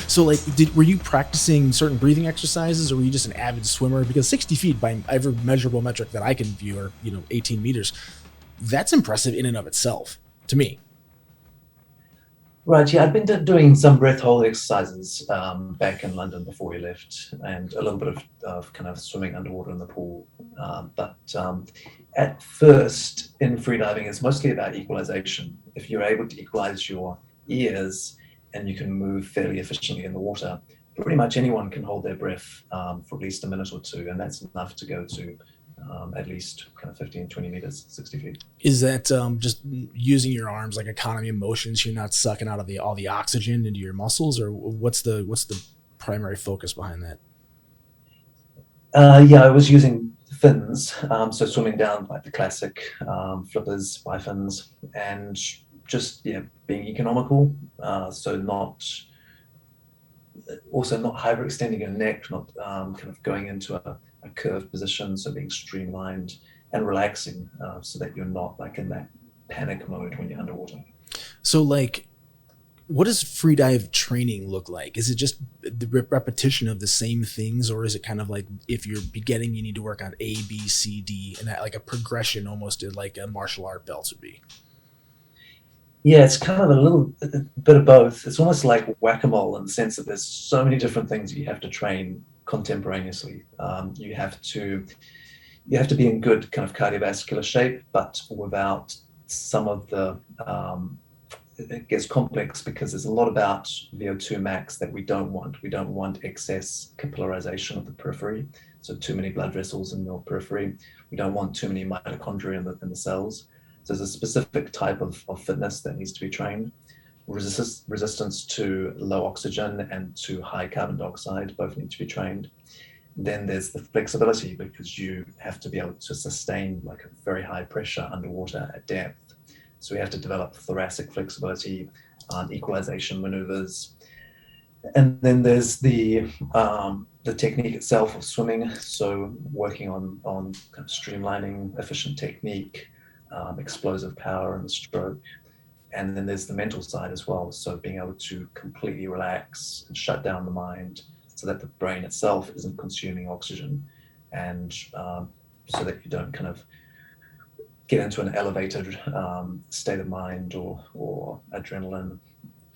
So like, were you practicing certain breathing exercises, or were you just an avid swimmer? Because 60 feet by every measurable metric that I can view, or 18 meters, that's impressive in and of itself to me. Right, yeah, I'd been doing some breath hold exercises back in London before we left, and a little bit of kind of swimming underwater in the pool. But at first, in freediving, it's mostly about equalization. If you're able to equalize your ears and you can move fairly efficiently in the water, pretty much anyone can hold their breath for at least a minute or two, and that's enough to go to at least kind of 15, 20 meters, 60 feet. Is that just using your arms like economy of motion, so you're not sucking out of the all the oxygen into your muscles, or what's the primary focus behind that? Yeah, I was using fins, so swimming down like the classic flippers, bifins, and just yeah, being economical. So not also not hyperextending your neck, not kind of going into a curved position, so being streamlined and relaxing, so that you're not like in that panic mode when you're underwater. So like, what does free dive training look like? Is it just the repetition of the same things, or is it kind of like if you're beginning, you need to work on A, B, C, D, and that like a progression, almost like a martial art belts would be? Yeah, it's kind of a bit of both. It's almost like whack-a-mole in the sense that there's so many different things you have to train contemporaneously. You have to be in good kind of cardiovascular shape, but without some of the it gets complex because there's a lot about VO2 max that we don't want. We don't want excess capillarization of the periphery, so too many blood vessels in your periphery. We don't want too many mitochondria in the cells. So there's a specific type of fitness that needs to be trained. Resistance to low oxygen and to high carbon dioxide both need to be trained. Then there's the flexibility because you have to be able to sustain like a very high pressure underwater at depth. So we have to develop thoracic flexibility, equalization maneuvers, and then there's the technique itself of swimming. So working on kind of streamlining efficient technique, explosive power in the stroke, and then there's the mental side as well. So being able to completely relax and shut down the mind so that the brain itself isn't consuming oxygen, and so that you don't kind of get into an elevated state of mind or adrenaline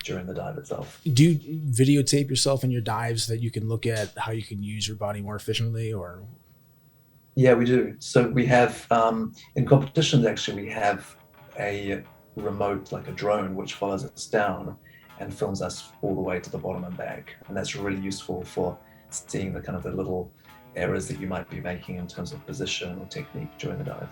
during the dive itself. Do you videotape yourself in your dives so that you can look at how you can use your body more efficiently, or? Yeah, we do. So we have in competitions actually we have a remote like a drone which follows us down and films us all the way to the bottom and back, and that's really useful for seeing the kind of the little errors that you might be making in terms of position or technique during the dive.